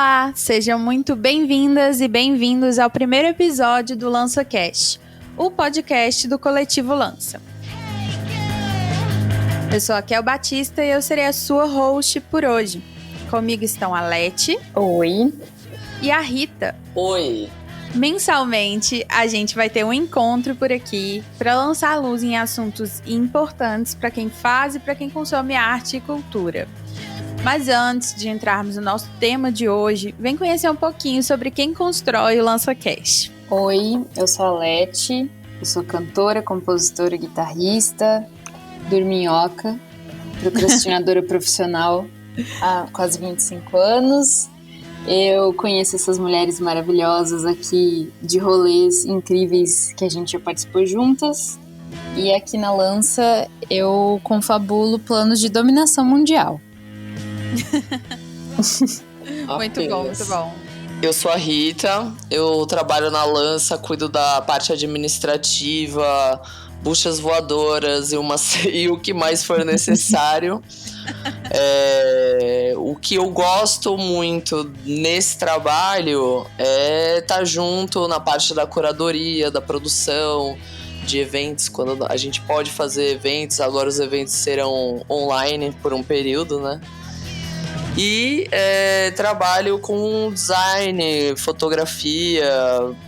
Olá, sejam muito bem-vindas e bem-vindos ao primeiro episódio do LançaCast, o podcast do Coletivo Lança. Eu sou a Kel Batista e eu serei a sua host por hoje. Comigo estão a Leti. Oi. E a Rita. Oi. Mensalmente, a gente vai ter um encontro por aqui para lançar luz em assuntos importantes para quem faz e para quem consome arte e cultura. Mas antes de entrarmos no nosso tema de hoje, vem conhecer um pouquinho sobre quem constrói o LançaCast. Oi, eu sou a Leti, eu sou cantora, compositora, guitarrista, dorminhoca, procrastinadora profissional há quase 25 anos. Eu conheço essas mulheres maravilhosas aqui de rolês incríveis que a gente já participou juntas. E aqui na Lança eu confabulo planos de dominação mundial. Muito bom, muito bom. Eu sou a Rita, eu trabalho na Lança, cuido da parte administrativa, buchas voadoras e o que mais for necessário. O que eu gosto muito nesse trabalho é estar junto na parte da curadoria, da produção, de eventos, quando a gente pode fazer eventos. Agora os eventos serão online por um período, né? E trabalho com design, fotografia,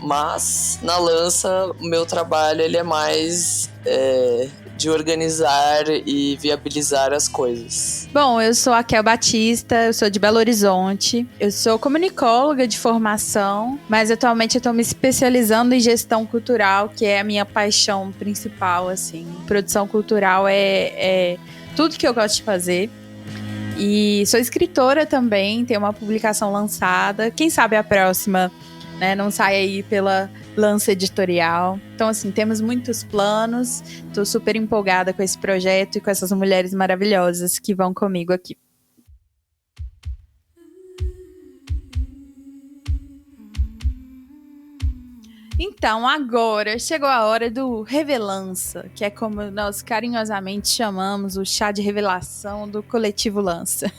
mas na Lança o meu trabalho ele é mais de organizar e viabilizar as coisas. Bom, eu sou a Kel Batista, eu sou de Belo Horizonte, eu sou comunicóloga de formação, mas atualmente eu estou me especializando em gestão cultural, que é a minha paixão principal, assim. Produção cultural é tudo que eu gosto de fazer. E sou escritora também, tenho uma publicação lançada. Quem sabe a próxima, né, não sai aí pela Lança Editorial. Então, assim, temos muitos planos. Tô super empolgada com esse projeto e com essas mulheres maravilhosas que vão comigo aqui. Então, agora chegou a hora do Revelança, que é como nós carinhosamente chamamos o chá de revelação do Coletivo Lança.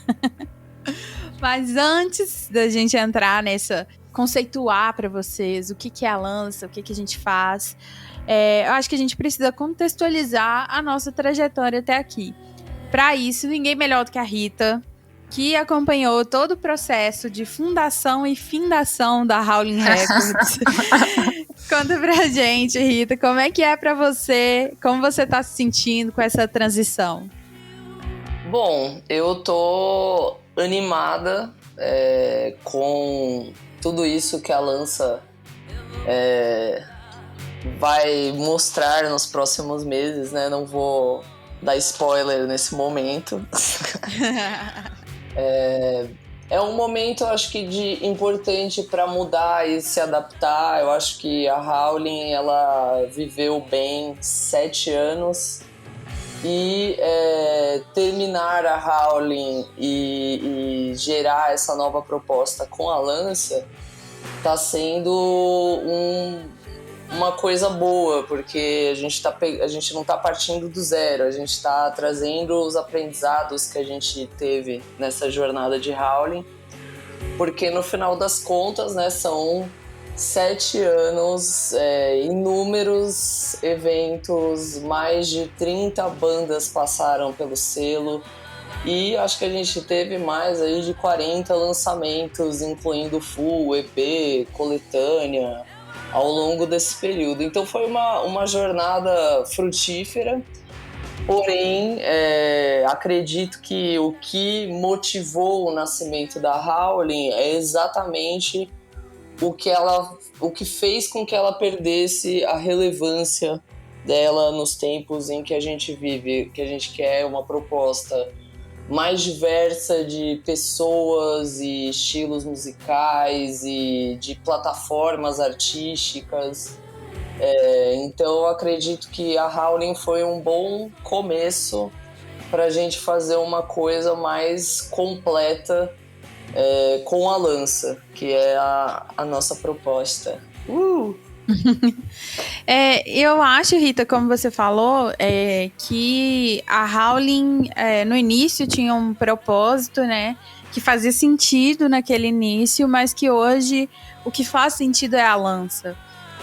Mas antes da gente entrar nessa, conceituar para vocês o que é a Lança, o que a gente faz, eu acho que a gente precisa contextualizar a nossa trajetória até aqui. Para isso, ninguém melhor do que a Rita, que acompanhou todo o processo de fundação e findação da Howling Records. Conta pra gente, Rita, como é que é pra você, como você tá se sentindo com essa transição? Bom, eu tô animada com tudo isso que a Lança vai mostrar nos próximos meses, né? Não vou dar spoiler nesse momento. É um momento, eu acho que importante para mudar e se adaptar. Eu acho que a Howling, ela viveu bem 7 anos e terminar a Howling e gerar essa nova proposta com a Lança está sendo uma coisa boa, porque a gente não está partindo do zero, a gente está trazendo os aprendizados que a gente teve nessa jornada de Howling, porque no final das contas, né, são 7 anos, inúmeros eventos, mais de 30 bandas passaram pelo selo, e acho que a gente teve mais aí de 40 lançamentos, incluindo full, EP, coletânea, ao longo desse período. Então foi uma jornada frutífera, porém acredito que o que motivou o nascimento da Howling é exatamente o que fez com que ela perdesse a relevância dela nos tempos em que a gente vive, que a gente quer uma proposta mais diversa de pessoas e estilos musicais e de plataformas artísticas. Então eu acredito que a Howling foi um bom começo para a gente fazer uma coisa mais completa com a Lança, que é a nossa proposta. Eu acho, Rita, como você falou, que a Howling no início tinha um propósito, né? Que fazia sentido naquele início, mas que hoje o que faz sentido é a lança,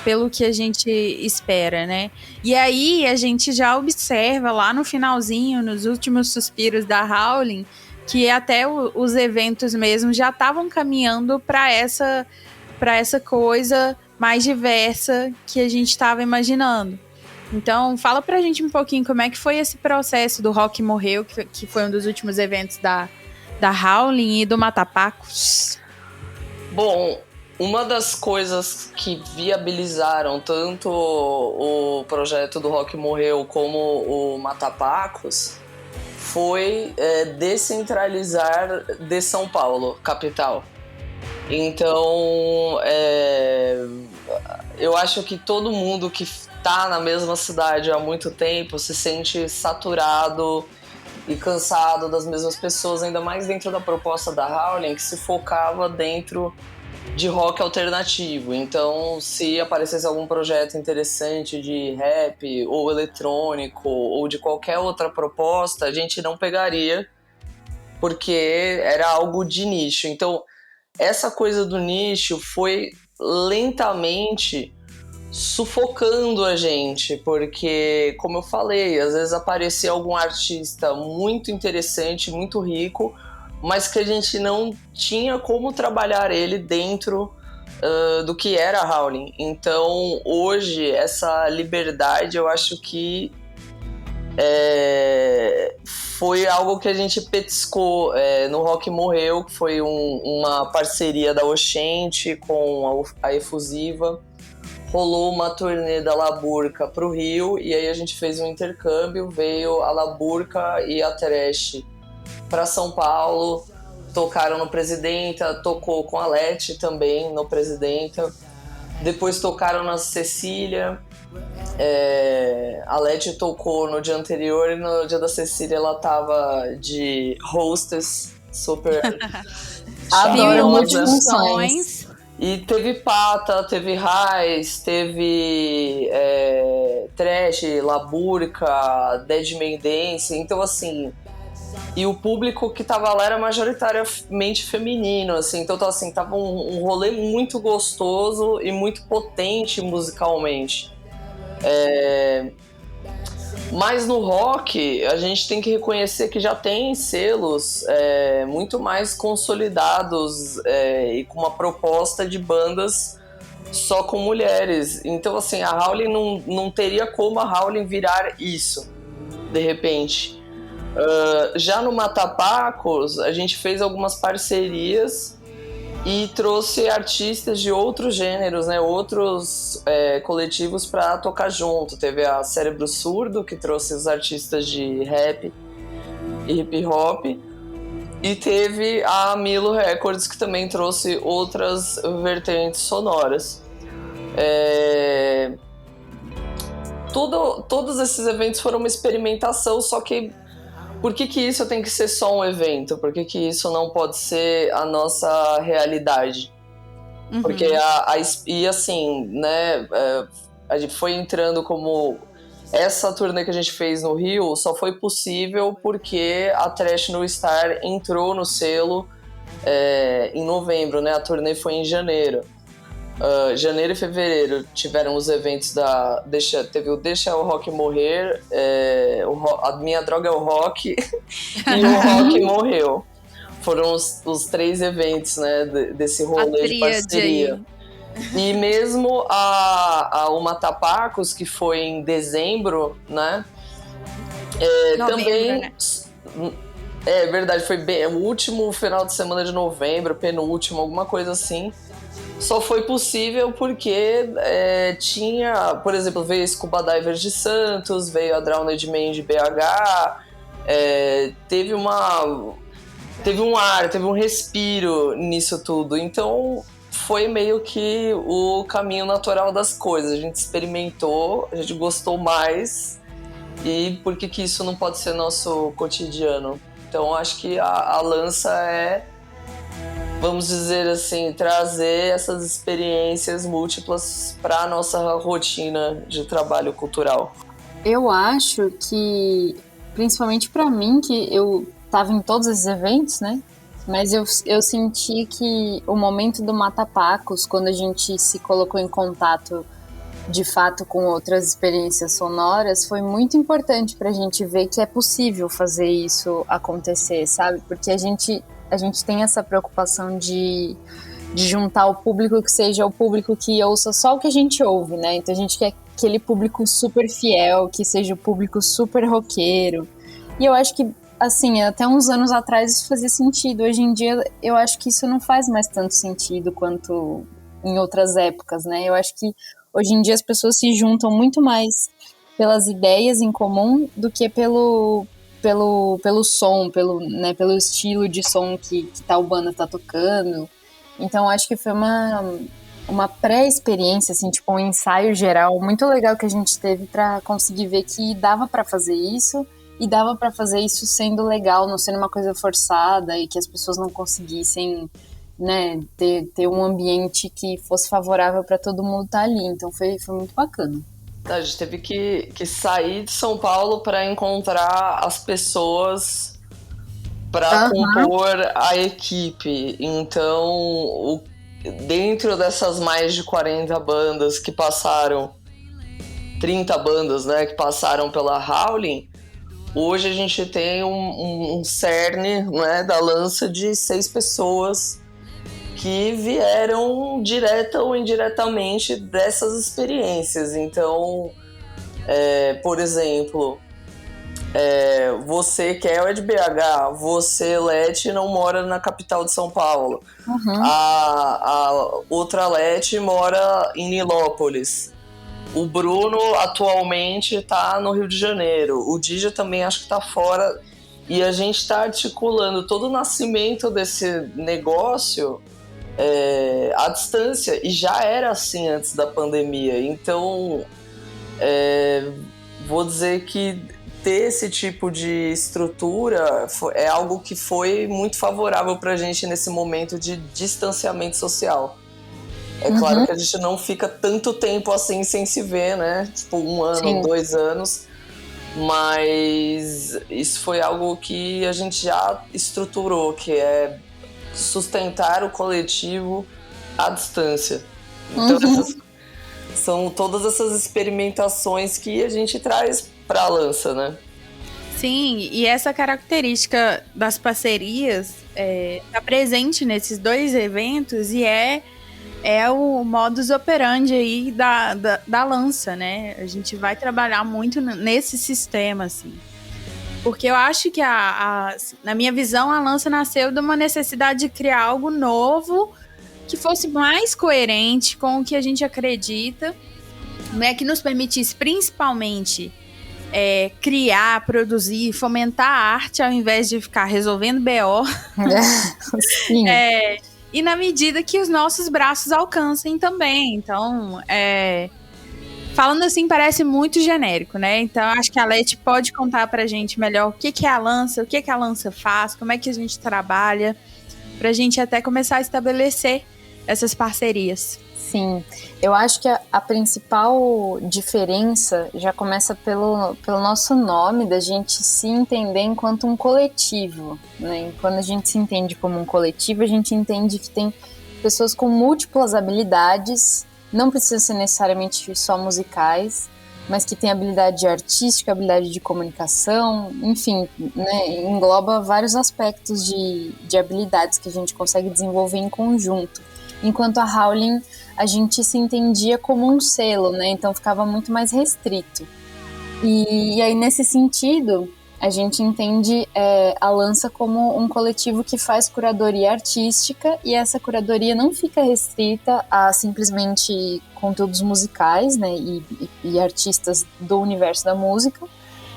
pelo que a gente espera, né? E aí a gente já observa lá no finalzinho, nos últimos suspiros da Howling, que até os eventos mesmo já estavam caminhando para essa coisa mais diversa que a gente estava imaginando. Então, fala pra gente um pouquinho como é que foi esse processo do Rock Morreu, que foi um dos últimos eventos da Howling e do Matapacos. Bom, uma das coisas que viabilizaram tanto o projeto do Rock Morreu como o Matapacos foi descentralizar de São Paulo, capital. Então, eu acho que todo mundo que está na mesma cidade há muito tempo se sente saturado e cansado das mesmas pessoas, ainda mais dentro da proposta da Howling, que se focava dentro de rock alternativo. Então, se aparecesse algum projeto interessante de rap ou eletrônico ou de qualquer outra proposta, a gente não pegaria, porque era algo de nicho. Então, essa coisa do nicho foi lentamente sufocando a gente, porque, como eu falei, às vezes aparecia algum artista muito interessante, muito rico, mas que a gente não tinha como trabalhar ele dentro do que era a Howling. Então, hoje, essa liberdade, eu acho que foi algo que a gente petiscou no Rock Morreu, que foi uma parceria da Oxente com a Efusiva. Rolou uma turnê da Laburca pro Rio, e aí a gente fez um intercâmbio, veio a Laburca e a Trash para São Paulo, tocaram no Presidenta, tocou com a Leti também no Presidenta, depois tocaram na Cecília. A Leti tocou no dia anterior e no dia da Cecília ela tava de hostess, super Adoro charmosa. multifunções. E teve Pata, teve Raiz, teve Trash, Laburca, Dead May Dance. Então, assim, e o público que tava lá era majoritariamente feminino, assim. Então, assim, tava um rolê muito gostoso e muito potente musicalmente. Mas no rock, a gente tem que reconhecer que já tem selos muito mais consolidados e com uma proposta de bandas só com mulheres. Então, assim, a Howling não teria como a Howling virar isso, de repente. Já no Matapacos, a gente fez algumas parcerias e trouxe artistas de outros gêneros, né, outros coletivos para tocar junto. Teve a Cérebro Surdo, que trouxe os artistas de rap e hip hop, e teve a Milo Records, que também trouxe outras vertentes sonoras. Todos esses eventos foram uma experimentação, só que por que isso tem que ser só um evento? Por que isso não pode ser a nossa realidade? Uhum. Porque e assim, né, a gente foi entrando como... Essa turnê que a gente fez no Rio só foi possível porque a Trash No Star entrou no selo em novembro, né? A turnê foi em janeiro. Janeiro e fevereiro tiveram os eventos teve o Deixa o Rock Morrer, a Minha Droga é o Rock e o Rock Morreu. Foram os 3 eventos, né, desse rolê de parceria. Aí. E mesmo o Matapacos, que foi em dezembro, né? Também. Né? É verdade, foi o último final de semana de novembro, penúltimo, alguma coisa assim. Só foi possível porque tinha, por exemplo, veio Scuba Divers de Santos, veio a Drowned Man de BH, teve um respiro nisso tudo. Então foi meio que o caminho natural das coisas. A gente experimentou, a gente gostou mais, e por que isso não pode ser nosso cotidiano? Então acho que a lança vamos dizer assim, trazer essas experiências múltiplas para a nossa rotina de trabalho cultural? Eu acho que, principalmente para mim, que eu estava em todos esses eventos, né? Mas eu senti que o momento do Mata-Pacos, quando a gente se colocou em contato de fato com outras experiências sonoras, foi muito importante para a gente ver que é possível fazer isso acontecer, sabe? Porque a gente tem essa preocupação de juntar o público que seja o público que ouça só o que a gente ouve, né? Então a gente quer aquele público super fiel, que seja o público super roqueiro. E eu acho que, assim, até uns anos atrás isso fazia sentido. Hoje em dia eu acho que isso não faz mais tanto sentido quanto em outras épocas, né? Eu acho que hoje em dia as pessoas se juntam muito mais pelas ideias em comum do que pelo som, pelo estilo de som que tal banda tá tocando. Então acho que foi uma pré-experiência, assim, tipo um ensaio geral muito legal que a gente teve para conseguir ver que dava para fazer isso e dava para fazer isso sendo legal, não sendo uma coisa forçada e que as pessoas não conseguissem, né, ter um ambiente que fosse favorável para todo mundo estar ali. Então foi muito bacana. A gente teve que sair de São Paulo para encontrar as pessoas para compor a equipe. Então, dentro dessas mais de 40 bandas que passaram, 30 bandas, né, que passaram pela Howlin', hoje a gente tem um cerne, né, da lança de 6 pessoas que vieram direta ou indiretamente dessas experiências. Então, por exemplo, você que é de BH, você, Leti, não mora na capital de São Paulo. A outra Leti mora em Nilópolis. O Bruno atualmente está no Rio de Janeiro. O Dija também acho que está fora. E a gente está articulando todo o nascimento desse negócio à distância. E já era assim antes da pandemia. Então, vou dizer que ter esse tipo de estrutura é algo que foi muito favorável para a gente nesse momento de distanciamento social. É claro que a gente não fica tanto tempo assim sem se ver, né? Tipo, 1 ano, Sim. 2 anos. Mas isso foi algo que a gente já estruturou, que é sustentar o coletivo à distância. Então, são todas essas experimentações que a gente traz para a lança, né? Sim, e essa característica das parcerias tá presente nesses 2 eventos e é o modus operandi aí da lança, né? A gente vai trabalhar muito nesse sistema, assim. Porque eu acho que, na minha visão, a lança nasceu de uma necessidade de criar algo novo que fosse mais coerente com o que a gente acredita, né? Que nos permitisse, principalmente, criar, produzir, fomentar a arte ao invés de ficar resolvendo BO. Sim. E na medida que os nossos braços alcancem também. Então, falando assim, parece muito genérico, né? Então, acho que a Leti pode contar pra gente melhor o que é a lança, o que a lança faz, como é que a gente trabalha, pra gente até começar a estabelecer essas parcerias. Sim, eu acho que a principal diferença já começa pelo nosso nome, da gente se entender enquanto um coletivo, né? Quando a gente se entende como um coletivo, a gente entende que tem pessoas com múltiplas habilidades, não precisam ser necessariamente só musicais, mas que tem habilidade artística, habilidade de comunicação, enfim, né? Engloba vários aspectos de habilidades que a gente consegue desenvolver em conjunto. Enquanto a Howlin', a gente se entendia como um selo, né? Então ficava muito mais restrito. E aí, nesse sentido, a gente entende a lança como um coletivo que faz curadoria artística, e essa curadoria não fica restrita a simplesmente conteúdos musicais, né? E artistas do universo da música.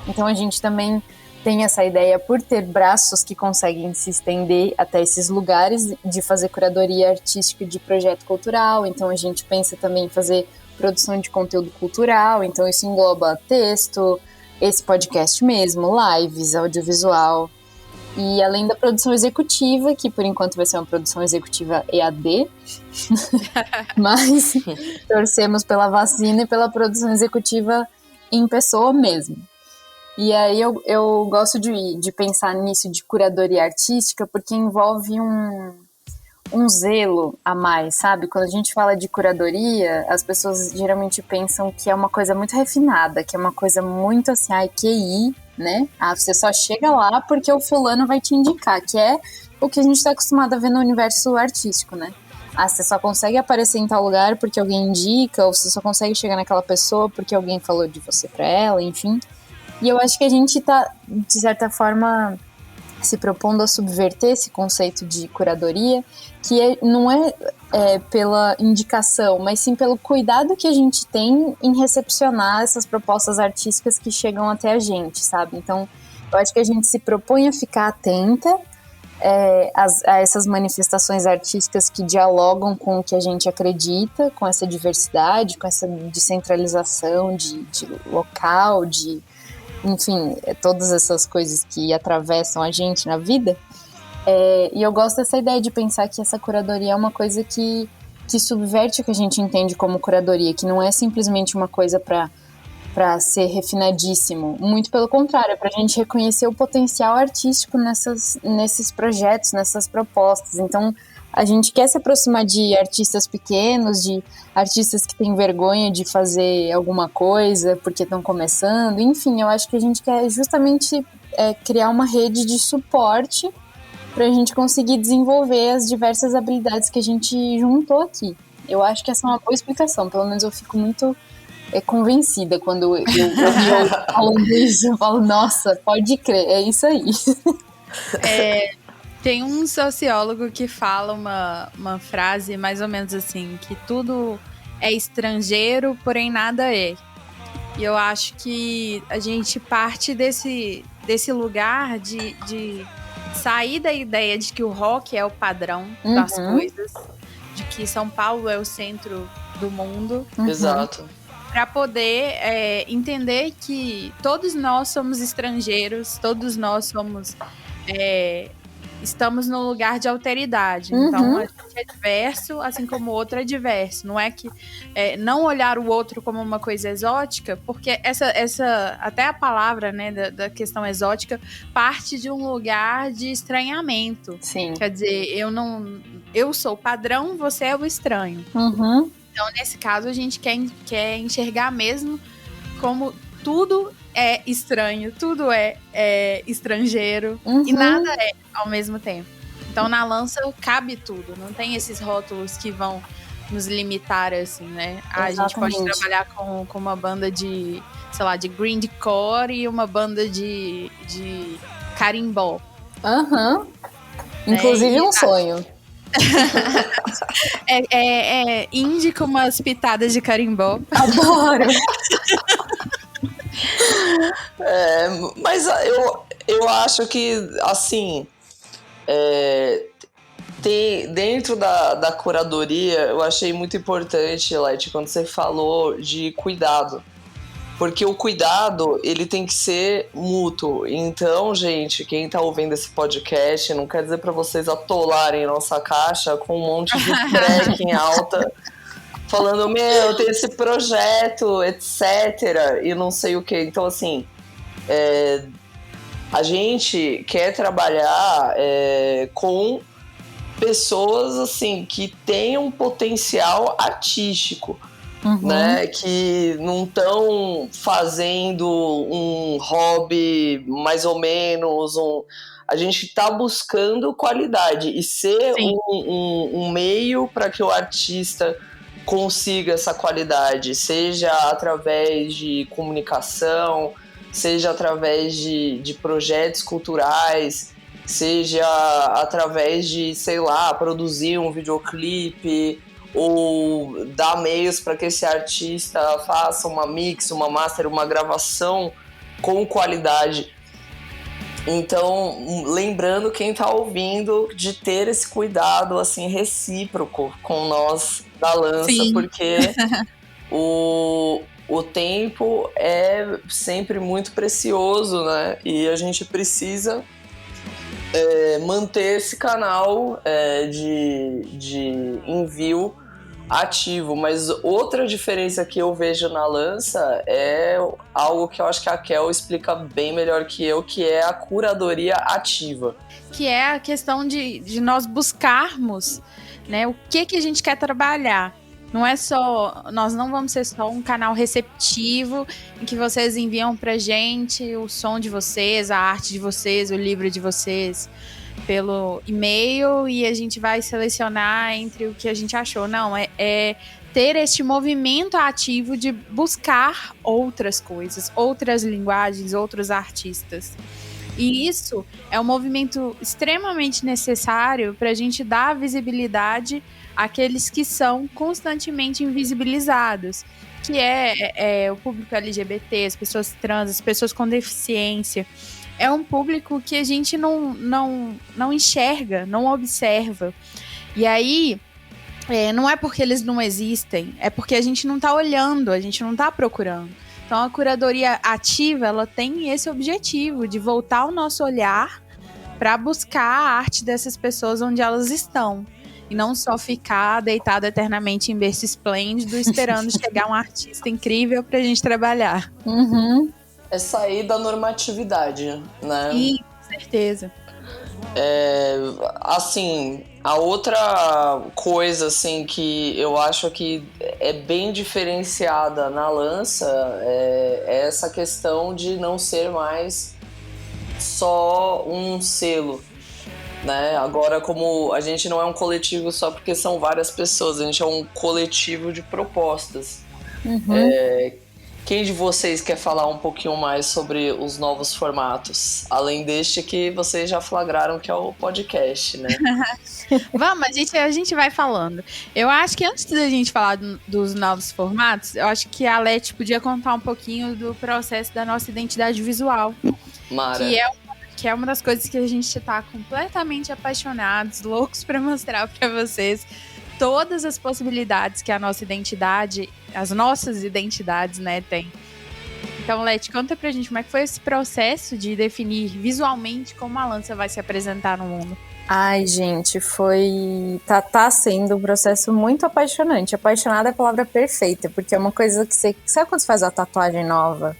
Então a gente também tem essa ideia, por ter braços que conseguem se estender até esses lugares, de fazer curadoria artística de projeto cultural. Então a gente pensa também em fazer produção de conteúdo cultural, então isso engloba texto, esse podcast mesmo, lives, audiovisual. E além da produção executiva, que por enquanto vai ser uma produção executiva EAD, mas torcemos pela vacina e pela produção executiva em pessoa mesmo. E aí eu gosto de pensar nisso de curadoria artística, porque envolve um zelo a mais, sabe? Quando a gente fala de curadoria, as pessoas geralmente pensam que é uma coisa muito refinada, que é uma coisa muito assim, QI, né? Você só chega lá porque o fulano vai te indicar, que é o que a gente está acostumado a ver no universo artístico, né? Você só consegue aparecer em tal lugar porque alguém indica, ou você só consegue chegar naquela pessoa porque alguém falou de você pra ela, enfim. E eu acho que a gente tá, de certa forma, se propondo a subverter esse conceito de curadoria, que não é pela indicação, mas sim pelo cuidado que a gente tem em recepcionar essas propostas artísticas que chegam até a gente, sabe? Então, eu acho que a gente se propõe a ficar atenta a essas manifestações artísticas que dialogam com o que a gente acredita, com essa diversidade, com essa descentralização de local, enfim, todas essas coisas que atravessam a gente na vida. E eu gosto dessa ideia de pensar que essa curadoria é uma coisa que subverte o que a gente entende como curadoria, que não é simplesmente uma coisa para ser refinadíssimo. Muito pelo contrário, é para a gente reconhecer o potencial artístico nesses projetos, nessas propostas. Então, a gente quer se aproximar de artistas pequenos, de artistas que têm vergonha de fazer alguma coisa porque estão começando. Enfim, eu acho que a gente quer justamente criar uma rede de suporte para a gente conseguir desenvolver as diversas habilidades que a gente juntou aqui. Eu acho que essa é uma boa explicação, pelo menos eu fico muito convencida quando eu me ouço falando isso. Eu falo, nossa, pode crer, é isso aí. Tem um sociólogo que fala uma frase mais ou menos assim, que tudo é estrangeiro, porém nada é. E eu acho que a gente parte desse lugar de sair da ideia de que o rock é o padrão das coisas, de que São Paulo é o centro do mundo. Exato. Para poder entender que todos nós somos estrangeiros, todos nós somos... estamos num lugar de alteridade. Então, a gente é diverso, assim como o outro é diverso. Não é que não olhar o outro como uma coisa exótica, porque essa até a palavra, né, da questão exótica parte de um lugar de estranhamento. Sim. Quer dizer, eu sou o padrão, você é o estranho. Então, nesse caso, a gente quer enxergar mesmo como tudo é estranho, tudo é estrangeiro e nada é ao mesmo tempo. Então, na lança cabe tudo, não tem esses rótulos que vão nos limitar, assim, né? A gente pode trabalhar com uma banda de, sei lá, de grindcore e uma banda de carimbó. Inclusive um sonho. Indie com umas pitadas de carimbó. Adoro! Mas eu acho que, assim, dentro da curadoria, eu achei muito importante, Leti, quando você falou de cuidado. Porque o cuidado, ele tem que ser mútuo. Então, gente, quem tá ouvindo esse podcast, não quer dizer pra vocês atolarem nossa caixa com um monte de track em alta, falando, eu tenho esse projeto, etc. E não sei o quê. Então, assim, a gente quer trabalhar com pessoas, assim, que tenham potencial artístico. Né, que não estão fazendo um hobby mais ou menos, a gente está buscando qualidade e ser um meio para que o artista consiga essa qualidade, seja através de comunicação, seja através de projetos culturais, seja através de, sei lá, produzir um videoclipe, ou dar meios para que esse artista faça uma mix, uma master, uma gravação com qualidade. Então, lembrando quem está ouvindo de ter esse cuidado assim recíproco com nós da lança, porque o tempo é sempre muito precioso, né? E a gente precisa manter esse canal de envio ativo. Mas outra diferença que eu vejo na Lança é algo que eu acho que a Kel explica bem melhor que eu, que é a curadoria ativa. Que é a questão de nós buscarmos, né, o que a gente quer trabalhar. Não é só, nós não vamos ser só um canal receptivo em que vocês enviam pra gente o som de vocês, a arte de vocês, o livro de vocês pelo e-mail e a gente vai selecionar entre o que a gente achou. Não, é ter este movimento ativo de buscar outras coisas, outras linguagens, outros artistas. E isso é um movimento extremamente necessário para a gente dar visibilidade àqueles que são constantemente invisibilizados, que é o público LGBT, as pessoas trans, as pessoas com deficiência. É um público que a gente não enxerga, não observa. E aí, não é porque eles não existem, é porque a gente não está olhando, a gente não está procurando. Então, a curadoria ativa, ela tem esse objetivo de voltar o nosso olhar para buscar a arte dessas pessoas onde elas estão. E não só ficar deitado eternamente em berço esplêndido, esperando chegar um artista incrível para a gente trabalhar. Uhum. É sair da normatividade, né? Sim, com certeza. Assim, a outra coisa assim, que eu acho que é bem diferenciada na Lança é essa questão de não ser mais só um selo, né? Agora, como a gente não é um coletivo só porque são várias pessoas, a gente é um coletivo de propostas. Uhum. Quem de vocês quer falar um pouquinho mais sobre os novos formatos? Além deste que vocês já flagraram que é o podcast, né? Vamos, a gente vai falando. Eu acho que antes da gente falar dos novos formatos, eu acho que a Leti podia contar um pouquinho do processo da nossa identidade visual. Mara. Que é uma das coisas que a gente está completamente apaixonados, loucos para mostrar para vocês todas as possibilidades que a nossa identidade, as nossas identidades, né, tem. Então, Leti, conta pra gente como é que foi esse processo de definir visualmente como a Lança vai se apresentar no mundo. Ai, gente, tá sendo um processo muito apaixonante. Apaixonada é a palavra perfeita, porque é uma coisa que você... Sabe quando você faz uma tatuagem nova?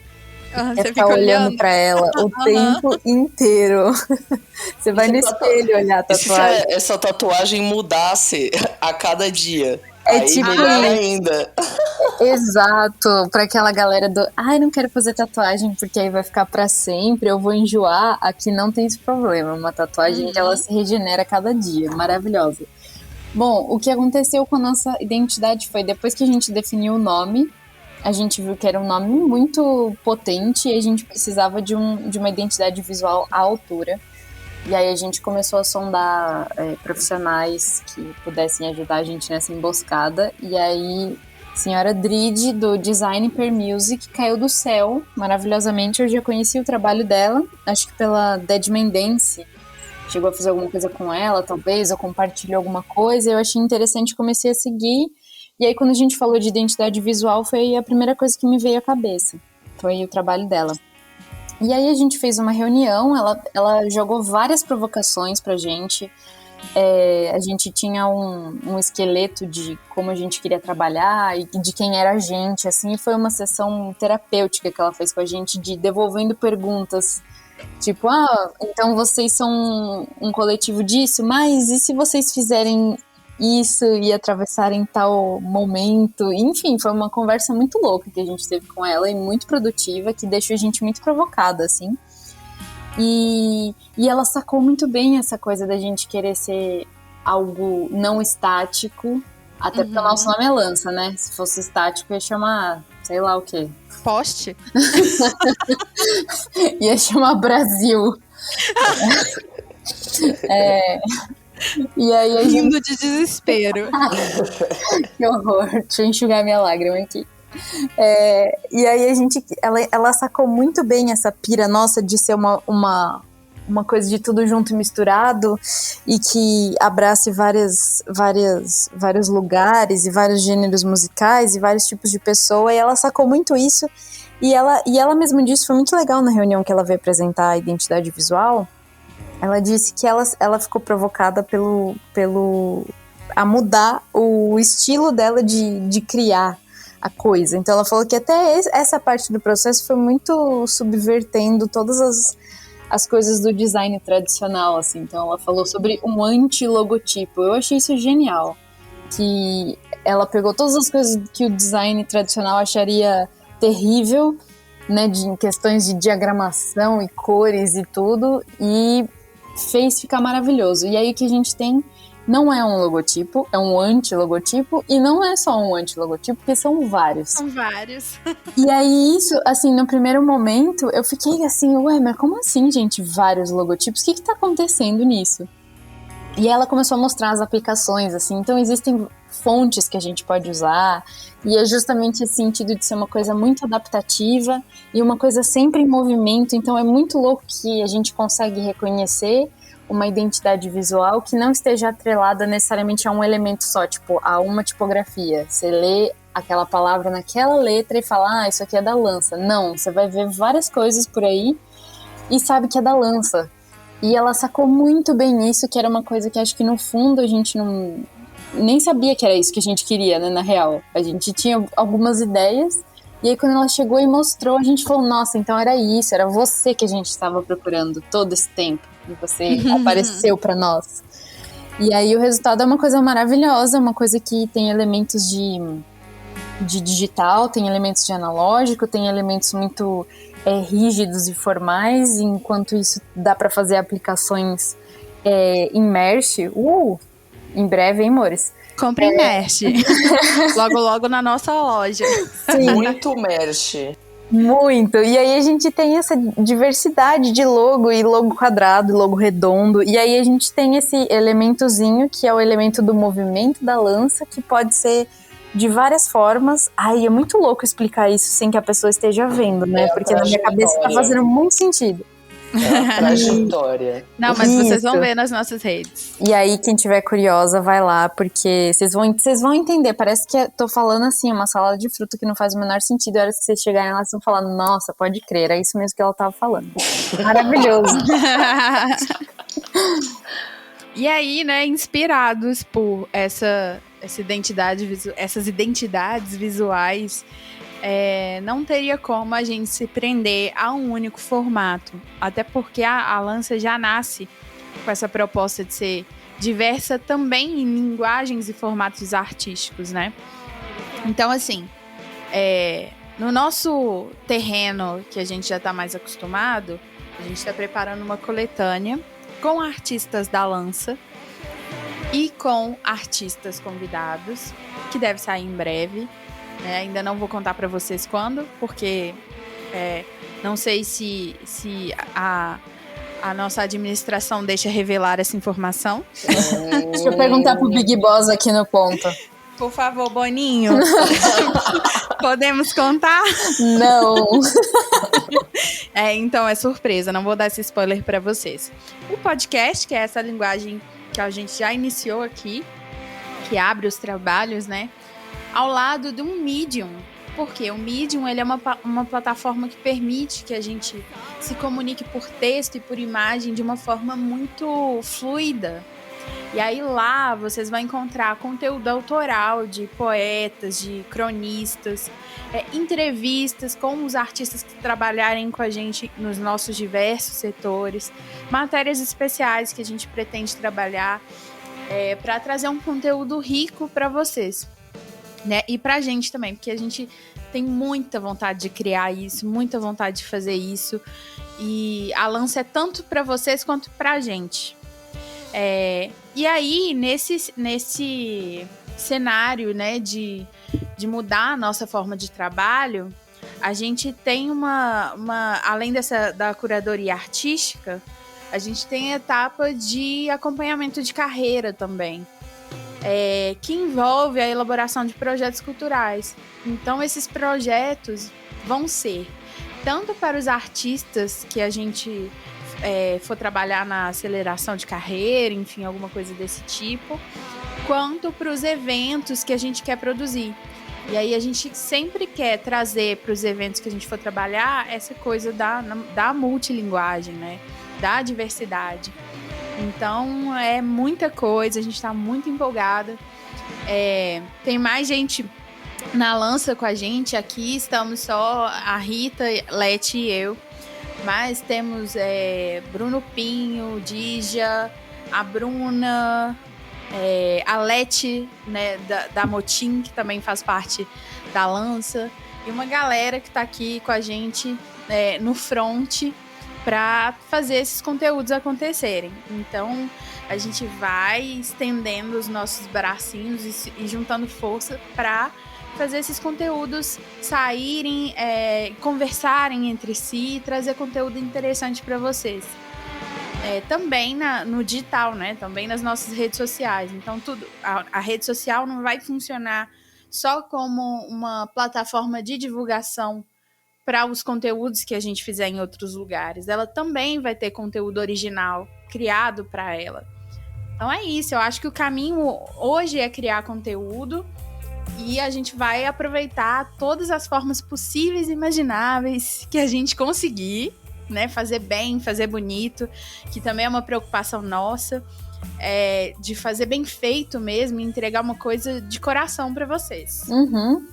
Você fica olhando pra ela o tempo inteiro. Você vai no espelho olhar a tatuagem. Se essa tatuagem mudasse a cada dia, aí tipo melhor ainda. Exato, pra aquela galera do não quero fazer tatuagem porque aí vai ficar pra sempre, eu vou enjoar. Aqui não tem esse problema, uma tatuagem ela se regenera a cada dia, maravilhosa. Bom, o que aconteceu com a nossa identidade foi, depois que a gente definiu o nome, a gente viu que era um nome muito potente e a gente precisava de uma identidade visual à altura. E aí a gente começou a sondar profissionais que pudessem ajudar a gente nessa emboscada. E aí a senhora Drid, do Design Per Music, caiu do céu maravilhosamente. Eu já conheci o trabalho dela, acho que pela Deadman Dance. Chegou a fazer alguma coisa com ela, talvez, ou compartilhou alguma coisa. Eu achei interessante, comecei a seguir. E aí, quando a gente falou de identidade visual, foi a primeira coisa que me veio à cabeça. Foi o trabalho dela. E aí, a gente fez uma reunião, ela jogou várias provocações pra gente. A gente tinha um esqueleto de como a gente queria trabalhar e de quem era a gente, assim. E foi uma sessão terapêutica que ela fez com a gente, de devolvendo perguntas. Tipo, então vocês são um coletivo disso, mas e se vocês fizerem isso e atravessarem tal momento? Enfim, foi uma conversa muito louca que a gente teve com ela e muito produtiva, que deixou a gente muito provocada, assim. E ela sacou muito bem essa coisa da gente querer ser algo não estático, até porque o nosso nome é Lança, né? Se fosse estático, ia chamar, sei lá o quê. Poste? Ia chamar Brasil. E aí a gente... Rindo de desespero. Que horror, deixa eu enxugar minha lágrima aqui. E aí a gente, ela sacou muito bem essa pira nossa de ser uma coisa de tudo junto e misturado e que abrace vários lugares e vários gêneros musicais e vários tipos de pessoa, e ela sacou muito isso e ela mesma disse, foi muito legal na reunião que ela veio apresentar a identidade visual, ela disse que ela ficou provocada a mudar o estilo dela de criar a coisa. Então ela falou que até essa parte do processo foi muito subvertendo todas as coisas do design tradicional, assim. Então ela falou sobre um anti-logotipo. Eu achei isso genial, que ela pegou todas as coisas que o design tradicional acharia terrível, né, em questões de diagramação e cores e tudo, e fez ficar maravilhoso. E aí o que a gente tem não é um logotipo, é um anti-logotipo, e não é só um anti-logotipo, porque são vários. São vários. E aí isso, assim, no primeiro momento, eu fiquei assim, ué, mas como assim, gente, vários logotipos? O que tá acontecendo nisso? E ela começou a mostrar as aplicações, assim, então existem fontes que a gente pode usar, e é justamente esse sentido de ser uma coisa muito adaptativa e uma coisa sempre em movimento, então é muito louco que a gente consegue reconhecer uma identidade visual que não esteja atrelada necessariamente a um elemento só, tipo, a uma tipografia. Você lê aquela palavra naquela letra e fala, isso aqui é da Lança. Não, você vai ver várias coisas por aí e sabe que é da Lança. E ela sacou muito bem isso, que era uma coisa que acho que no fundo a gente nem sabia que era isso que a gente queria, né, na real. A gente tinha algumas ideias, e aí quando ela chegou e mostrou, a gente falou, nossa, então era isso, era você que a gente estava procurando todo esse tempo, e você apareceu pra nós. E aí o resultado é uma coisa maravilhosa, uma coisa que tem elementos de digital, tem elementos de analógico, tem elementos muito rígidos e formais, enquanto isso dá pra fazer aplicações em Mesh. Em breve, hein, amores? Compre em Mesh. Logo, logo na nossa loja. Sim. Muito Mesh. Muito. E aí a gente tem essa diversidade de logo, e logo quadrado, e logo redondo. E aí a gente tem esse elementozinho, que é o elemento do movimento da lança, que pode ser de várias formas. Ai, é muito louco explicar isso sem que a pessoa esteja vendo, né? Porque na minha cabeça tá fazendo muito sentido. É a trajetória. Não, mas vocês vão ver nas nossas redes. E aí, quem tiver curiosa, vai lá, porque vocês vão entender. Parece que tô falando assim, uma salada de fruta que não faz o menor sentido. A hora que vocês chegarem lá, vocês vão falar, nossa, pode crer, é isso mesmo que ela tava falando. Maravilhoso. E aí, né, inspirados por essas identidades visuais, não teria como a gente se prender a um único formato. Até porque a Lança já nasce com essa proposta de ser diversa também em linguagens e formatos artísticos, né? Então, assim, no nosso terreno que a gente já está mais acostumado, a gente está preparando uma coletânea com artistas da Lança e com artistas convidados, que deve sair em breve. Ainda não vou contar para vocês quando, porque não sei se a nossa administração deixa revelar essa informação. Deixa eu perguntar pro Big Boss aqui no ponto. Por favor, Boninho. Podemos contar? Não. Então é surpresa, não vou dar esse spoiler para vocês. O podcast, que é essa linguagem que a gente já iniciou aqui, que abre os trabalhos, né? Ao lado de um Medium, porque o Medium ele é uma plataforma que permite que a gente se comunique por texto e por imagem de uma forma muito fluida. E aí lá vocês vão encontrar conteúdo autoral de poetas, de cronistas, entrevistas com os artistas que trabalharem com a gente nos nossos diversos setores, matérias especiais que a gente pretende trabalhar para trazer um conteúdo rico para vocês. Né? E pra gente também, porque a gente tem muita vontade de criar isso, muita vontade de fazer isso, e a Lança é tanto pra vocês quanto pra gente. E aí, nesse cenário, né, de mudar a nossa forma de trabalho, a gente tem além da curadoria artística, a gente tem a etapa de acompanhamento de carreira também. Que envolve a elaboração de projetos culturais. Então, esses projetos vão ser tanto para os artistas que a gente for trabalhar na aceleração de carreira, enfim, alguma coisa desse tipo, quanto para os eventos que a gente quer produzir. E aí a gente sempre quer trazer para os eventos que a gente for trabalhar essa coisa da multilinguagem, né? Da diversidade. Então é muita coisa, a gente tá muito empolgada. Tem mais gente na lança com a gente. Aqui estamos só a Rita, Leti e eu. Mas temos Bruno Pinho, Dija, a Bruna, a Leti, né, da Motim, que também faz parte da lança. E uma galera que tá aqui com a gente no front para fazer esses conteúdos acontecerem. Então, a gente vai estendendo os nossos bracinhos e juntando força para fazer esses conteúdos saírem, conversarem entre si e trazer conteúdo interessante para vocês. Também no digital, né? Também nas nossas redes sociais. Então, a rede social não vai funcionar só como uma plataforma de divulgação para os conteúdos que a gente fizer em outros lugares. Ela também vai ter conteúdo original criado para ela. Então é isso, eu acho que o caminho hoje é criar conteúdo e a gente vai aproveitar todas as formas possíveis e imagináveis que a gente conseguir, né? Fazer bem, fazer bonito, que também é uma preocupação nossa, de fazer bem feito mesmo e entregar uma coisa de coração para vocês. Uhum.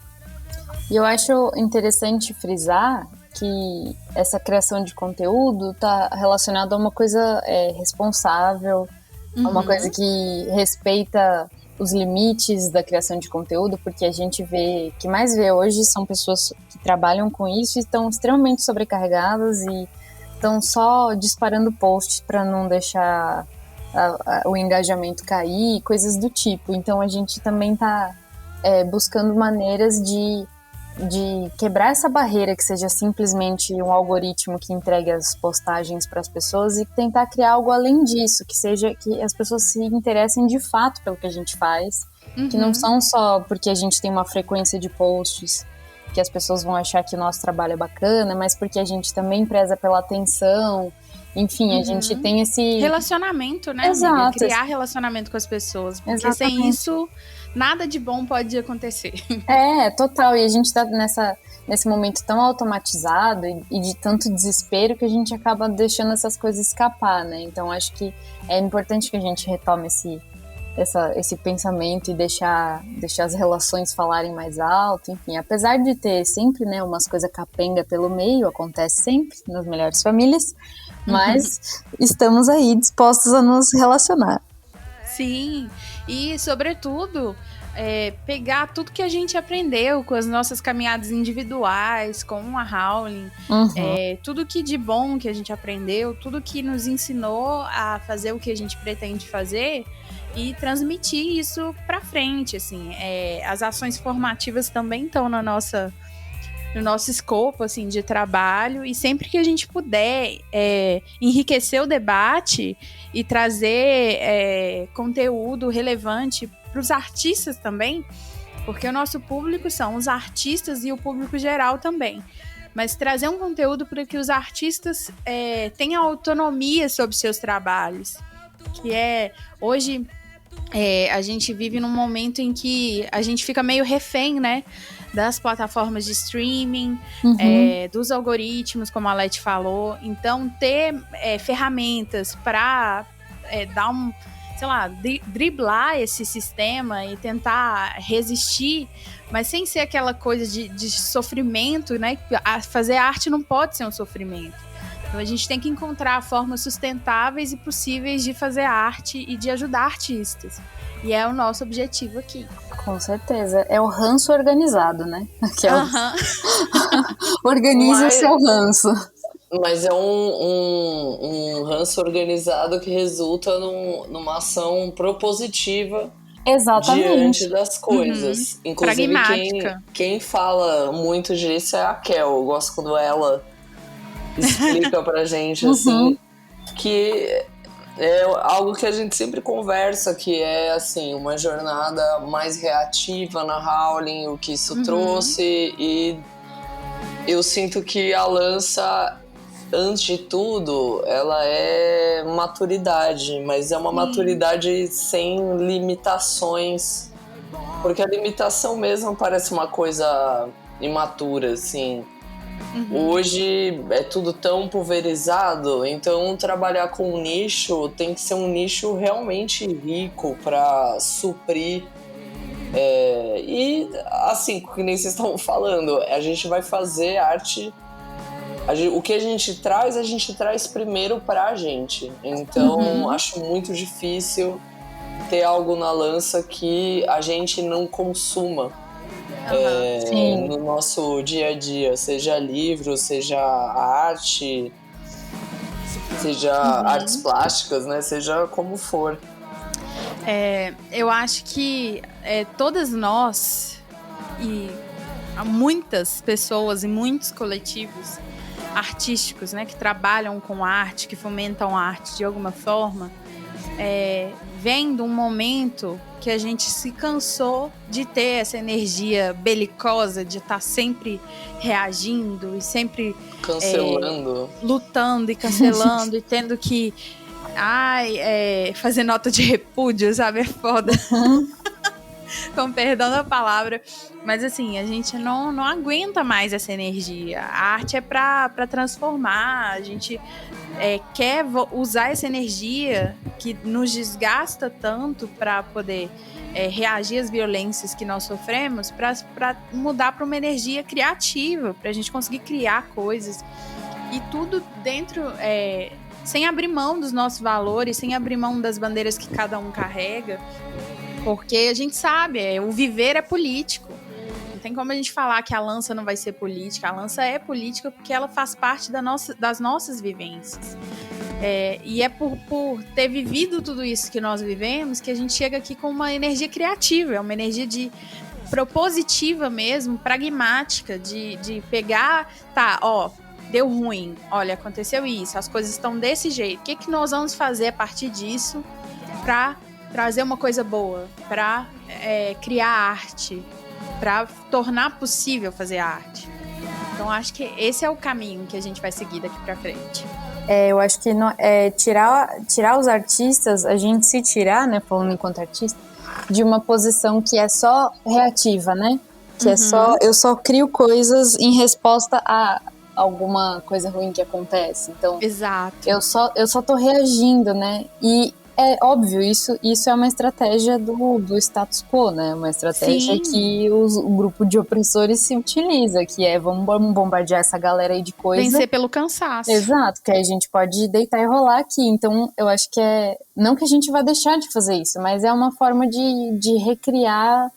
E eu acho interessante frisar que essa criação de conteúdo está relacionada a uma coisa responsável, a uma coisa que respeita os limites da criação de conteúdo, porque a gente que mais vê hoje são pessoas que trabalham com isso e estão extremamente sobrecarregadas e estão só disparando posts para não deixar o engajamento cair, coisas do tipo. Então a gente também está buscando maneiras de quebrar essa barreira que seja simplesmente um algoritmo que entregue as postagens para as pessoas e tentar criar algo além disso, que seja que as pessoas se interessem de fato pelo que a gente faz, que não são só porque a gente tem uma frequência de posts que as pessoas vão achar que o nosso trabalho é bacana, mas porque a gente também preza pela atenção. Enfim, a gente tem esse relacionamento, né? Exato. Amiga? Criar relacionamento com as pessoas. Porque Exatamente. Sem isso, nada de bom pode acontecer. Total. E a gente tá nesse momento tão automatizado e de tanto desespero que a gente acaba deixando essas coisas escapar, né? Então, acho que é importante que a gente retome esse pensamento e deixar as relações falarem mais alto. Enfim, apesar de ter sempre, né, umas coisas capenga pelo meio, acontece sempre nas melhores famílias, mas estamos aí dispostos a nos relacionar. Sim, e sobretudo pegar tudo que a gente aprendeu com as nossas caminhadas individuais, com a Howling, tudo que de bom que a gente aprendeu, tudo que nos ensinou a fazer o que a gente pretende fazer e transmitir isso para frente, assim. As ações formativas também estão no nosso escopo, assim, de trabalho, e sempre que a gente puder enriquecer o debate e trazer conteúdo relevante para os artistas também, porque o nosso público são os artistas e o público geral também, mas trazer um conteúdo para que os artistas tenham autonomia sobre seus trabalhos, que hoje a gente vive num momento em que a gente fica meio refém, né, das plataformas de streaming, dos algoritmos, como a Leti falou. Então, ter ferramentas para dar driblar esse sistema e tentar resistir, mas sem ser aquela coisa de sofrimento, né? Fazer arte não pode ser um sofrimento. Então, a gente tem que encontrar formas sustentáveis e possíveis de fazer arte e de ajudar artistas. E é o nosso objetivo aqui. Com certeza. É o ranço organizado, né? Organiza o seu ranço. Mas é um ranço organizado que resulta numa ação propositiva. Exatamente. Diante das coisas. Inclusive, quem fala muito disso é a Kel. Eu gosto quando ela explica pra gente, assim, que é algo que a gente sempre conversa, que é, assim, uma jornada mais reativa na Howling, o que isso trouxe, e eu sinto que a lança, antes de tudo, ela é maturidade, mas é uma maturidade sem limitações, porque a limitação mesmo parece uma coisa imatura, assim. Hoje é tudo tão pulverizado, então trabalhar com um nicho tem que ser um nicho realmente rico para suprir. E assim, que nem vocês estão falando, a gente vai fazer arte. O que a gente traz primeiro pra gente. Então acho muito difícil ter algo na lança que a gente não consuma. No nosso dia a dia, seja livro, seja arte, seja artes plásticas, né? Seja como for. Eu acho que todas nós e há muitas pessoas e muitos coletivos artísticos, né, que trabalham com arte, que fomentam a arte de alguma forma, vem de um momento que a gente se cansou de ter essa energia belicosa, de estar sempre reagindo e sempre cancelando, lutando e cancelando e tendo que fazer nota de repúdio, sabe? É foda. Com perdão da palavra. Mas assim, a gente não aguenta mais essa energia. A arte é pra transformar. A gente quer usar essa energia que nos desgasta tanto para poder reagir às violências que nós sofremos, para mudar para uma energia criativa, para a gente conseguir criar coisas. E tudo dentro, sem abrir mão dos nossos valores, sem abrir mão das bandeiras que cada um carrega. Porque a gente sabe, o viver é político. Não tem como a gente falar que a lança não vai ser política. A lança é política porque ela faz parte das nossas vivências. E é por ter vivido tudo isso que nós vivemos que a gente chega aqui com uma energia criativa, é uma energia propositiva mesmo, pragmática, de pegar, deu ruim, olha, aconteceu isso, as coisas estão desse jeito, o que nós vamos fazer a partir disso para trazer uma coisa boa, para criar arte, para tornar possível fazer arte. Então acho que esse é o caminho que a gente vai seguir daqui para frente. Eu acho que tirar os artistas, a gente se tirar, né, falando enquanto artista, de uma posição que é só reativa, né? Que eu só crio coisas em resposta a alguma coisa ruim que acontece. Então, exato. Eu só tô reagindo, né? E é óbvio, isso é uma estratégia do status quo, né? Uma estratégia Sim. que o grupo de opressores se utiliza, que vamos bombardear essa galera aí de coisa. Vencer pelo cansaço. Exato, que aí a gente pode deitar e rolar aqui. Então, eu acho que não que a gente vá deixar de fazer isso, mas é uma forma de recriar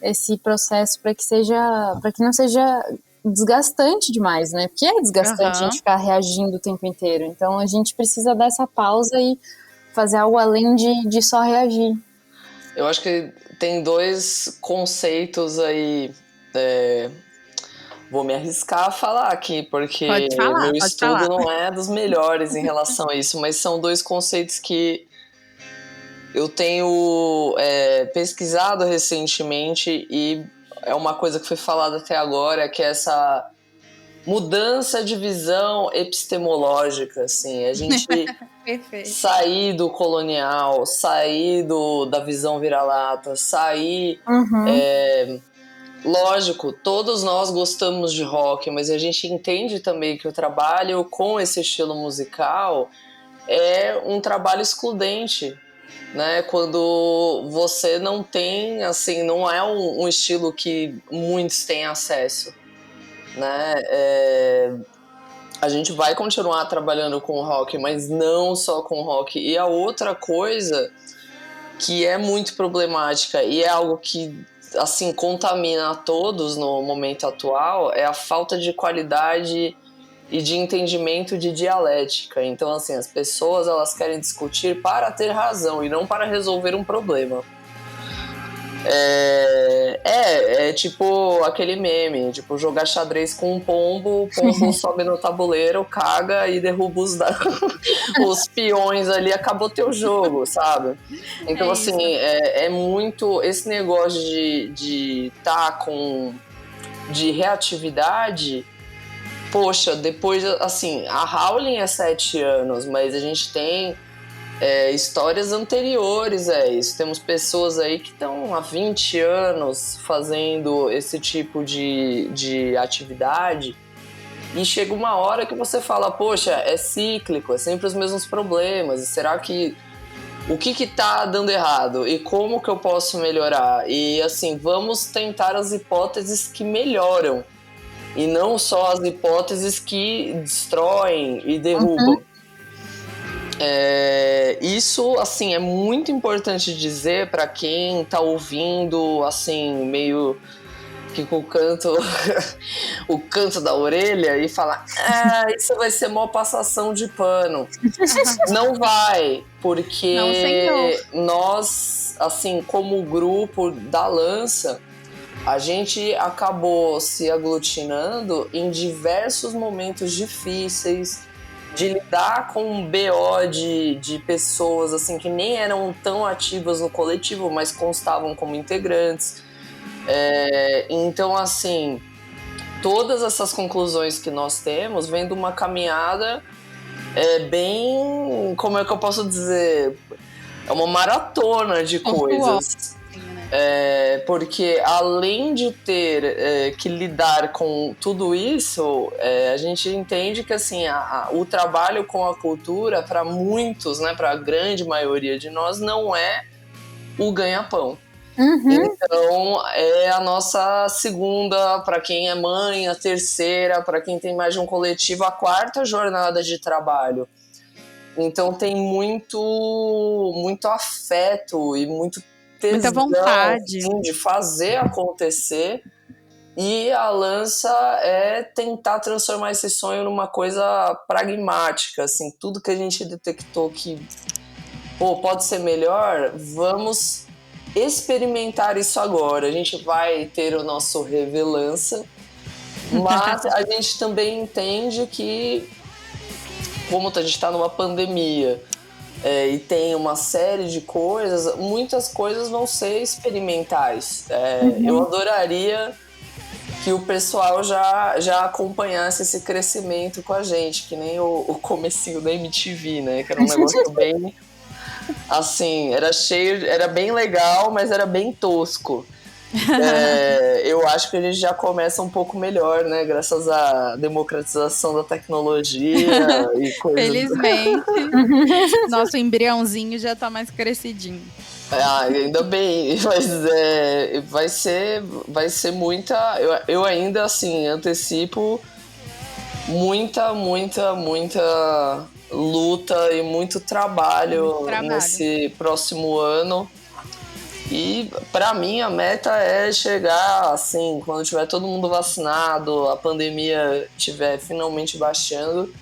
esse processo para que não seja desgastante demais, né? Porque é desgastante a gente ficar reagindo o tempo inteiro. Então, a gente precisa dar essa pausa e fazer algo além de só reagir. Eu acho que tem dois conceitos aí, vou me arriscar a falar aqui, porque meu estudo não é dos melhores em relação a isso, mas são dois conceitos que eu tenho pesquisado recentemente e é uma coisa que foi falada até agora, que é essa mudança de visão epistemológica, assim, a gente sair do colonial, sair da visão vira-lata, sair... Lógico, todos nós gostamos de rock, mas a gente entende também que o trabalho com esse estilo musical é um trabalho excludente, né? Quando você não tem, assim, não é um estilo que muitos têm acesso, né? A gente vai continuar trabalhando com rock, mas não só com rock. E a outra coisa que é muito problemática e é algo que, assim, contamina a todos no momento atual é a falta de qualidade e de entendimento de dialética. Então, assim, as pessoas, elas querem discutir para ter razão e não para resolver um problema. É tipo aquele meme, tipo, jogar xadrez com um pombo, o pombo sobe no tabuleiro, caga e derruba os peões ali, acabou teu jogo, sabe? Então, assim, é muito esse negócio de de reatividade. Poxa, depois, assim, a Howlin' é 7 anos, mas a gente tem histórias anteriores a isso. Temos pessoas aí que estão há 20 anos fazendo esse tipo de atividade E chega uma hora que você fala, poxa, é cíclico, é sempre os mesmos problemas. E será que... O que tá dando errado? E como que eu posso melhorar? E assim, vamos tentar as hipóteses que melhoram. E não só as hipóteses que destroem e derrubam. Isso, assim, é muito importante dizer para quem tá ouvindo, assim, meio... que com o canto da orelha e falar, isso vai ser uma passação de pano. Não vai, porque nós, assim, como grupo da Lança, a gente acabou se aglutinando em diversos momentos difíceis, de lidar com um BO de pessoas assim, que nem eram tão ativas no coletivo, mas constavam como integrantes. Então, assim, todas essas conclusões que nós temos vêm de uma caminhada bem... Como é que eu posso dizer? É uma maratona de coisas. Porque além de ter que lidar com tudo isso, a gente entende que assim, o trabalho com a cultura, para muitos, né, para a grande maioria de nós, não é o ganha-pão. Então, é a nossa segunda, para quem é mãe, a terceira, para quem tem mais de um coletivo, a quarta jornada de trabalho. Então, tem muito afeto e muito tesão, muita vontade, assim, de fazer acontecer. E a Lança é tentar transformar esse sonho numa coisa pragmática, assim, tudo que a gente detectou que pode ser melhor, vamos experimentar isso agora. A gente vai ter o nosso Revelança, mas a gente também entende que, como a gente está numa pandemia e tem uma série de coisas, muitas coisas vão ser experimentais. Eu adoraria que o pessoal já acompanhasse esse crescimento com a gente, que nem o comecinho da MTV, né? Que era um negócio bem... Assim, era bem legal, mas era bem tosco. Eu acho que a gente já começa um pouco melhor, né? Graças à democratização da tecnologia e coisas. Felizmente, nosso embriãozinho já tá mais crescidinho. Ainda bem, mas vai ser muita... Eu ainda, assim, antecipo muita luta e muito trabalho nesse próximo ano. E para mim a meta é chegar, assim, quando tiver todo mundo vacinado, a pandemia estiver finalmente baixando,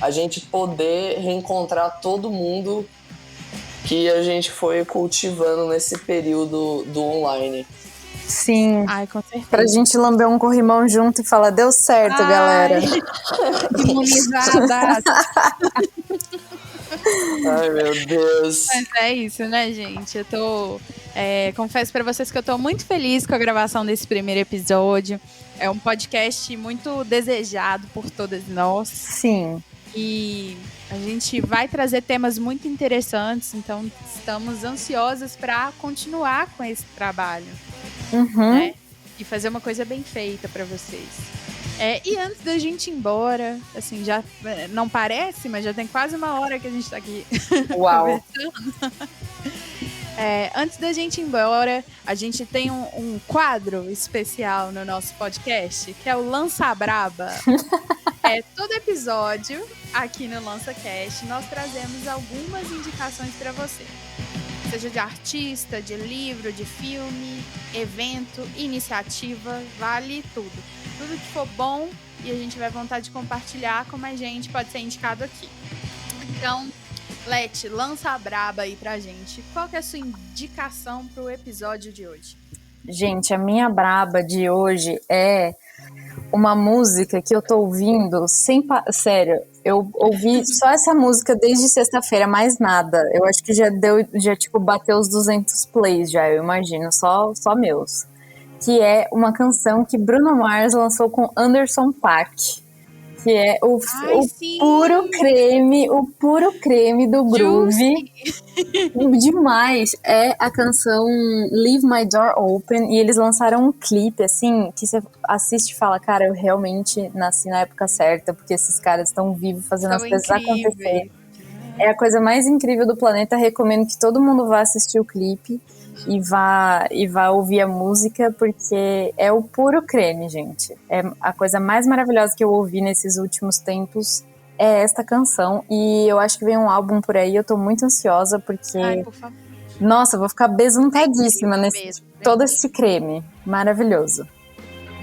a gente poder reencontrar todo mundo que a gente foi cultivando nesse período do online. Sim. Ai, com certeza. Pra gente lamber um corrimão junto e falar, deu certo, galera. Imunizadas. Ai, meu Deus. Mas é isso, né, gente? Eu tô... confesso pra vocês que eu tô muito feliz com a gravação desse primeiro episódio. É um podcast muito desejado por todas nós. Sim. E a gente vai trazer temas muito interessantes, então estamos ansiosas para continuar com esse trabalho, né? E fazer uma coisa bem feita para vocês. E antes da gente ir embora, assim, já não parece, mas já tem quase uma hora que a gente tá aqui conversando. Antes da gente ir embora, a gente tem um quadro especial no nosso podcast, que é o Lança Braba. Todo episódio, aqui no LançaCast, nós trazemos algumas indicações para você. Seja de artista, de livro, de filme, evento, iniciativa, vale tudo. Tudo que for bom e a gente vai vontade de compartilhar com mais gente pode ser indicado aqui. Então, Leti, lança a braba aí pra gente. Qual que é a sua indicação pro episódio de hoje? Gente, a minha braba de hoje é uma música que eu tô ouvindo sério, eu ouvi só essa música desde sexta-feira, mais nada. Eu acho que já tipo, bateu os 200 plays já, eu imagino, só meus. Que é uma canção que Bruno Mars lançou com Anderson .Paak, que é o sim. puro creme do groove. Demais. É a canção Leave My Door Open, e eles lançaram um clipe, assim, que você assiste e fala, cara, eu realmente nasci na época certa, porque esses caras estão vivos fazendo São as coisas incríveis. acontecerem. É a coisa mais incrível do planeta. Recomendo que todo mundo vá assistir o clipe e vá ouvir a música, porque é o puro creme, gente. É a coisa mais maravilhosa que eu ouvi nesses últimos tempos, é esta canção. E eu acho que vem um álbum por aí, eu tô muito ansiosa, porque Ai, por favor. nossa, eu vou ficar besuntadíssima nesse Mesmo, todo esse creme maravilhoso.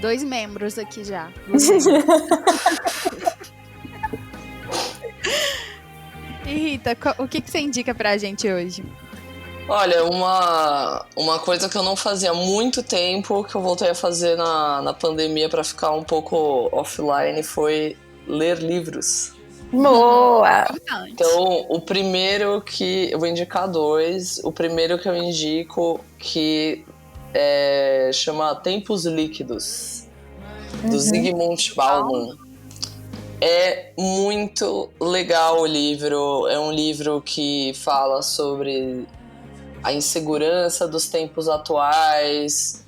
2 membros aqui já. 2 membros. E Rita, o que você indica pra gente hoje? Olha, uma coisa que eu não fazia há muito tempo, que eu voltei a fazer na pandemia para ficar um pouco offline, foi ler livros. Boa! Importante. Então, o primeiro que... Eu vou indicar 2. O primeiro que eu indico, que chama Tempos Líquidos, do Zygmunt Bauman. É muito legal o livro. É um livro que fala sobre a insegurança dos tempos atuais,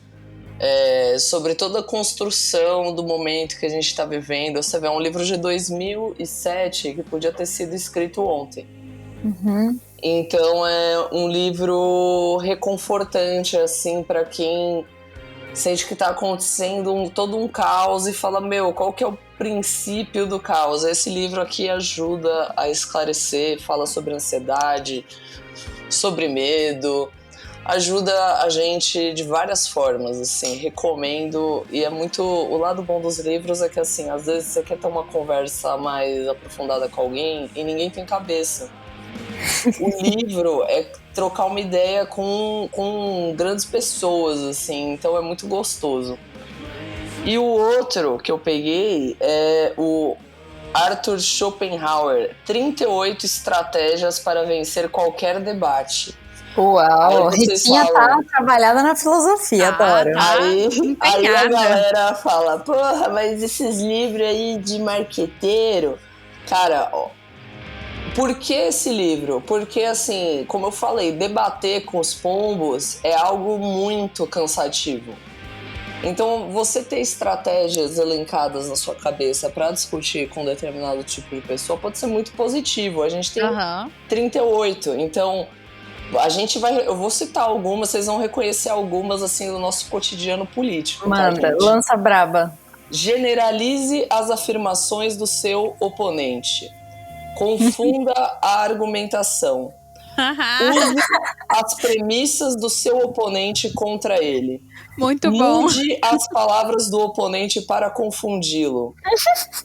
sobre toda a construção do momento que a gente está vivendo. Você vê, é um livro de 2007 que podia ter sido escrito ontem. Então é um livro reconfortante, assim, para quem sente que tá acontecendo todo um caos e fala, qual que é o princípio do caos? Esse livro aqui ajuda a esclarecer, fala sobre ansiedade, sobre medo, ajuda a gente de várias formas, assim, recomendo. E é muito... O lado bom dos livros é que, assim, às vezes você quer ter uma conversa mais aprofundada com alguém e ninguém tem cabeça. O livro é trocar uma ideia com grandes pessoas, assim, então é muito gostoso. E o outro que eu peguei é o Arthur Schopenhauer, 38 estratégias para vencer qualquer debate. Uau, Aí vocês Ritinha falam, tá trabalhada na filosofia, adoro. Aí a galera fala, porra, mas esses livros aí de marqueteiro... Cara, ó, por que esse livro? Porque, assim, como eu falei, debater com os pombos é algo muito cansativo. Então, você ter estratégias elencadas na sua cabeça para discutir com determinado tipo de pessoa pode ser muito positivo. A gente tem 38, então eu vou citar algumas, vocês vão reconhecer algumas, assim, do nosso cotidiano político. Manda, tá, lança braba. Generalize as afirmações do seu oponente. Confunda a argumentação. Use as premissas do seu oponente contra ele. Muito bom. Mude as palavras do oponente para confundi-lo.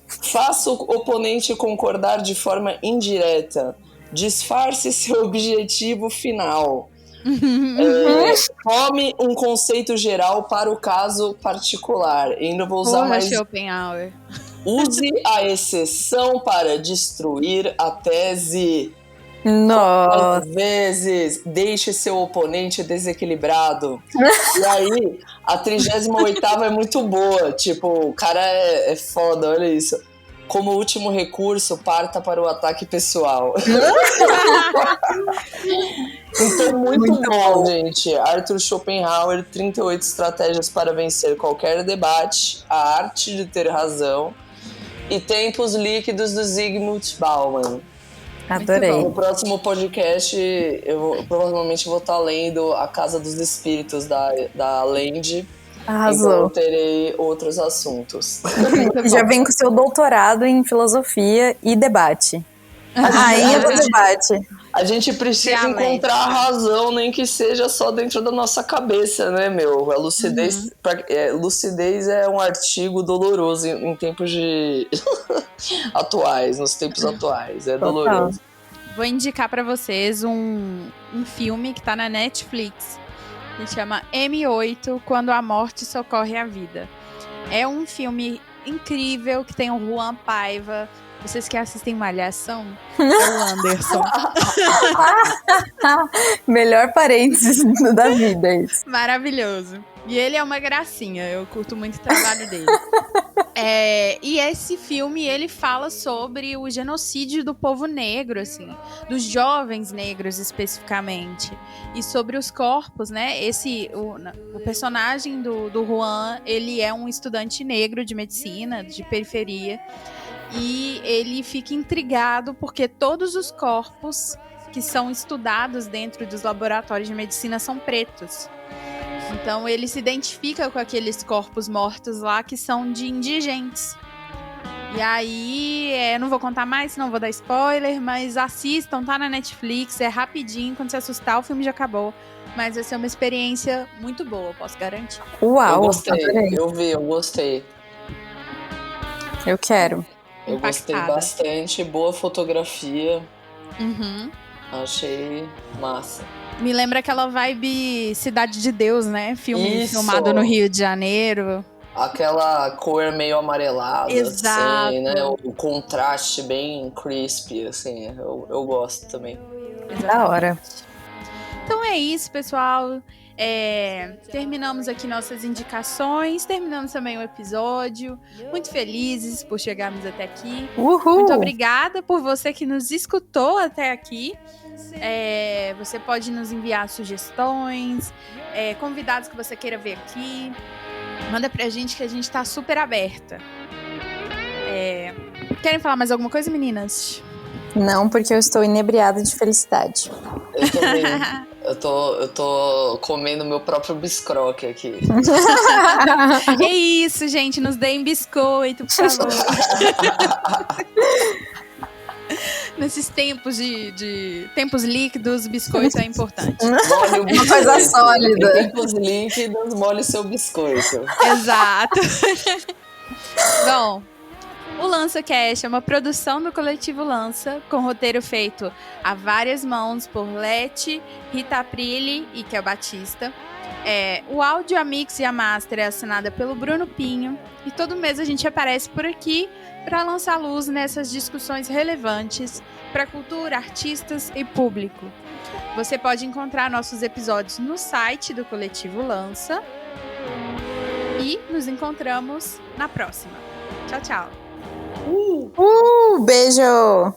Faça o oponente concordar de forma indireta. Disfarce seu objetivo final. Tome um conceito geral para o caso particular. Ainda vou usar mais... Schopenhauer. Use a exceção para destruir a tese. Nossa. Às vezes, deixe seu oponente desequilibrado. E aí, a 38ª é muito boa. Tipo, o cara é foda, olha isso. Como último recurso, parta para o ataque pessoal. Então, muito bom, gente. Arthur Schopenhauer, 38 estratégias para vencer qualquer debate, a arte de ter razão, e Tempos Líquidos do Zygmunt Bauman. Adorei. No próximo podcast, eu provavelmente vou estar lendo A Casa dos Espíritos, da Land. Arrasou. Então eu terei outros assuntos. Já vem com seu doutorado em filosofia e debate. Rainha do debate. A gente precisa encontrar a razão, nem que seja só dentro da nossa cabeça, né, meu? A lucidez, lucidez é um artigo doloroso em tempos atuais, nos tempos atuais. É doloroso. Vou indicar pra vocês um filme que tá na Netflix. Que chama M8, Quando a Morte Socorre a Vida. É um filme incrível que tem o Juan Paiva. Vocês que assistem Malhação? É o Anderson. Melhor parênteses da vida, isso. Maravilhoso. E ele é uma gracinha. Eu curto muito o trabalho dele. E esse filme, ele fala sobre o genocídio do povo negro, assim, dos jovens negros especificamente, e sobre os corpos, né? O personagem do Juan, ele é um estudante negro de medicina, de periferia, e ele fica intrigado porque todos os corpos que são estudados dentro dos laboratórios de medicina são pretos. Então ele se identifica com aqueles corpos mortos lá que são de indigentes. E aí, não vou contar mais, senão vou dar spoiler, mas assistam, tá na Netflix, é rapidinho, quando você assustar o filme já acabou. Mas vai ser uma experiência muito boa, posso garantir. Uau, eu gostei, adorei. eu gostei. Eu quero. Eu gostei bastante, boa fotografia. Uhum. Achei massa. Me lembra aquela vibe Cidade de Deus, né? Filme filmado no Rio de Janeiro. Aquela cor meio amarelada, exato, assim, né? O contraste bem crispy, assim. Eu gosto também. Da hora. Então é isso, pessoal. Terminamos aqui nossas indicações, terminamos também o episódio. Muito felizes por chegarmos até aqui. Uhul. Muito obrigada por você que nos escutou até aqui. Você pode nos enviar sugestões, convidados que você queira ver aqui. Manda pra gente que a gente tá super aberta. Querem falar mais alguma coisa, meninas? Não, porque eu estou inebriada de felicidade. Eu também. Eu tô comendo meu próprio biscroque aqui. É isso, gente. Nos deem biscoito, por favor. Nesses tempos de tempos líquidos, biscoito é importante. Molhe o biscoito. Uma coisa sólida. Em tempos líquidos, molhe o seu biscoito. Exato. Bom, o LançaCast é uma produção do Coletivo Lança, com roteiro feito a várias mãos por Leti, Rita Aprile e Kel Batista. O áudio, a mix e a master é assinada pelo Bruno Pinho. E todo mês a gente aparece por aqui para lançar luz nessas discussões relevantes para cultura, artistas e público. Você pode encontrar nossos episódios no site do Coletivo Lança. E nos encontramos na próxima. Tchau, tchau. Beijo!